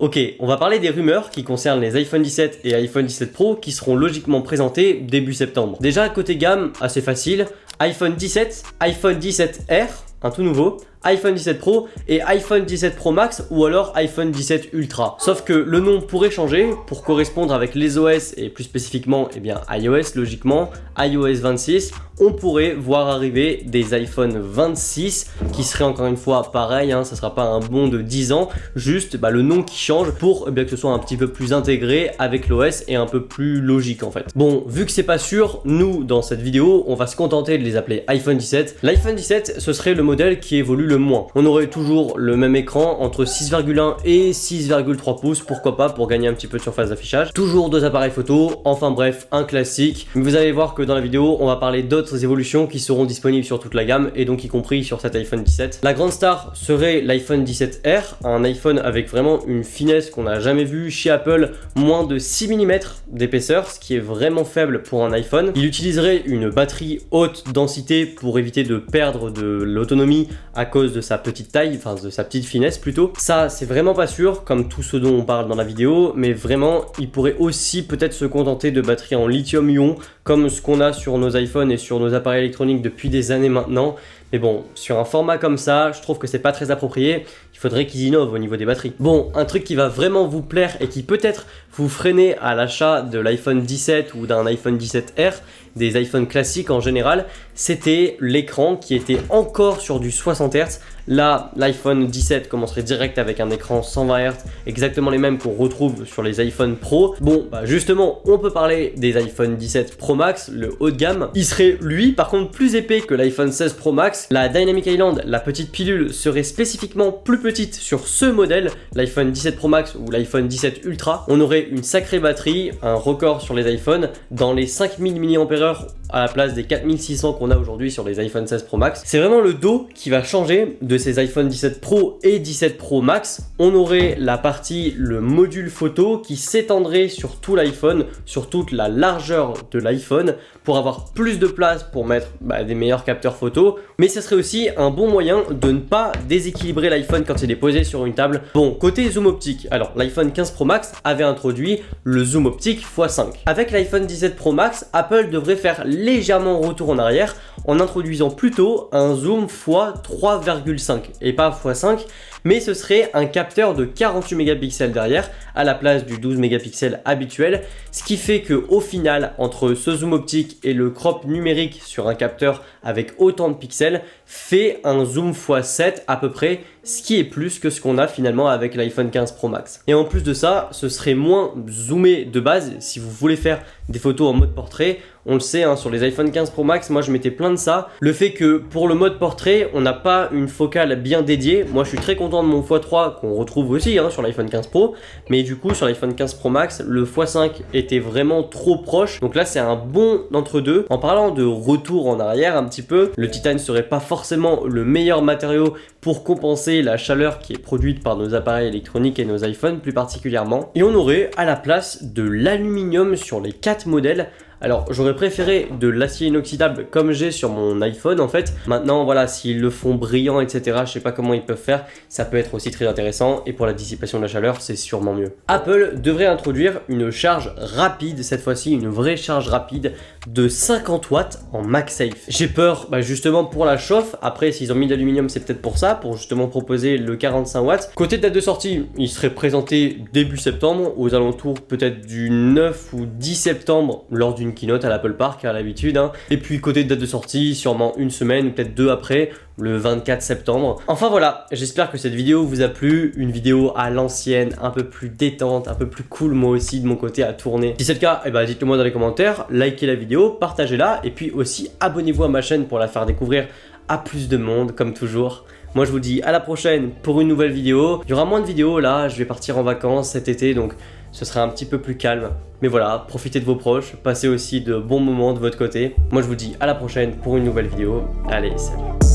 Ok, on va parler des rumeurs qui concernent les iPhone 17 et iPhone 17 Pro qui seront logiquement présentés début septembre. Déjà, côté gamme, assez facile, iPhone 17, iPhone 17R, un tout nouveau, iPhone 17 Pro et iPhone 17 Pro Max ou alors iPhone 17 Ultra. Sauf que le nom pourrait changer pour correspondre avec les OS et plus spécifiquement iOS logiquement, iOS 26. On pourrait voir arriver des iPhone 26 qui seraient encore une fois pareil, ça sera pas un bond de 10 ans, juste le nom qui change pour que ce soit un petit peu plus intégré avec l'OS et un peu plus logique en fait. Bon, vu que c'est pas sûr, nous dans cette vidéo, on va se contenter de les appeler iPhone 17. L'iPhone 17, ce serait le modèle qui évolue le moins. On aurait toujours le même écran entre 6,1 et 6,3 pouces, pourquoi pas, pour gagner un petit peu de surface d'affichage. Toujours deux appareils photo, enfin bref, un classique. Vous allez voir que dans la vidéo, on va parler d'autres évolutions qui seront disponibles sur toute la gamme et donc y compris sur cet iPhone 17. La grande star serait l'iPhone 17R, un iPhone avec vraiment une finesse qu'on n'a jamais vue chez Apple, moins de 6 mm d'épaisseur, ce qui est vraiment faible pour un iPhone. Il utiliserait une batterie haute densité pour éviter de perdre de l'autonomie à cause de sa petite taille, enfin de sa petite finesse plutôt. Ça, c'est vraiment pas sûr, comme tout ce dont on parle dans la vidéo, mais vraiment, il pourrait aussi peut-être se contenter de batteries en lithium-ion, comme ce qu'on a sur nos iPhones et sur nos appareils électroniques depuis des années maintenant. Mais bon, sur un format comme ça, je trouve que c'est pas très approprié. Il faudrait qu'ils innovent au niveau des batteries. Bon, un truc qui va vraiment vous plaire et qui peut-être vous freiner à l'achat de l'iPhone 17 ou d'un iPhone 17R, des iPhones classiques en général, c'était l'écran qui était encore sur du 60 Hz. Là, l'iPhone 17 commencerait direct avec un écran 120 Hz, exactement les mêmes qu'on retrouve sur les iPhone Pro. Bon, justement, on peut parler des iPhone 17 Pro Max, le haut de gamme. Il serait, lui, par contre, plus épais que l'iPhone 16 Pro Max. La Dynamic Island, la petite pilule, serait spécifiquement plus petite sur ce modèle, l'iPhone 17 Pro Max ou l'iPhone 17 Ultra. On aurait une sacrée batterie, un record sur les iPhones, dans les 5000 mAh à la place des 4600 qu'on a aujourd'hui sur les iPhone 16 Pro Max. C'est vraiment le dos qui va changer de ces iPhone 17 Pro et 17 Pro Max. On aurait la partie, le module photo qui s'étendrait sur tout l'iPhone, sur toute la largeur de l'iPhone pour avoir plus de place pour mettre des meilleurs capteurs photo. Mais ce serait aussi un bon moyen de ne pas déséquilibrer l'iPhone quand il est posé sur une table. Bon, côté zoom optique, alors l'iPhone 15 Pro Max avait introduit le zoom optique x5. Avec l'iPhone 17 Pro Max, Apple devrait faire légèrement retour en arrière en introduisant plutôt un zoom x3,5 et pas x5, mais ce serait un capteur de 48 mégapixels derrière à la place du 12 mégapixels habituel, ce qui fait que au final, entre ce zoom optique et le crop numérique sur un capteur avec autant de pixels, fait un zoom x7 à peu près, ce qui est plus que ce qu'on a finalement avec l'iPhone 15 Pro Max. Et en plus de ça, ce serait moins zoomé de base si vous voulez faire des photos en mode portrait. On le sait, sur les iPhone 15 Pro Max, moi je m'étais plaint de ça. Le fait que pour le mode portrait, on n'a pas une focale bien dédiée. Moi je suis très content de mon x3 qu'on retrouve aussi sur l'iPhone 15 Pro. Mais du coup sur l'iPhone 15 Pro Max, le x5 était vraiment trop proche. Donc là c'est un bon entre-deux. En parlant de retour en arrière un petit peu, le titane serait pas forcément le meilleur matériau pour compenser la chaleur qui est produite par nos appareils électroniques et nos iPhones plus particulièrement. Et on aurait à la place de l'aluminium sur les 4 modèles. Alors j'aurais préféré de l'acier inoxydable comme j'ai sur mon iPhone en fait. Maintenant voilà, s'ils le font brillant etc, je sais pas comment ils peuvent faire, ça peut être aussi très intéressant et pour la dissipation de la chaleur c'est sûrement mieux. Apple devrait introduire une charge rapide, cette fois-ci une vraie charge rapide de 50 watts en MagSafe. J'ai peur justement pour la chauffe, après s'ils ont mis d'aluminium c'est peut-être pour ça, pour justement proposer le 45 watts. Côté date de sortie, il serait présenté début septembre, aux alentours peut-être du 9 ou 10 septembre lors d'une keynote à l'Apple Park à l'habitude. Et puis côté date de sortie, sûrement une semaine ou peut-être deux après, le 24 septembre. Enfin voilà, j'espère que cette vidéo vous a plu, une vidéo à l'ancienne, un peu plus détente, un peu plus cool moi aussi de mon côté à tourner. Si c'est le cas, dites-le moi dans les commentaires, likez la vidéo, partagez-la et puis aussi abonnez-vous à ma chaîne pour la faire découvrir à plus de monde comme toujours. Moi je vous dis à la prochaine pour une nouvelle vidéo. Il y aura moins de vidéos là, je vais partir en vacances cet été donc ce sera un petit peu plus calme. Mais voilà, profitez de vos proches, passez aussi de bons moments de votre côté. Moi je vous dis à la prochaine pour une nouvelle vidéo. Allez, salut!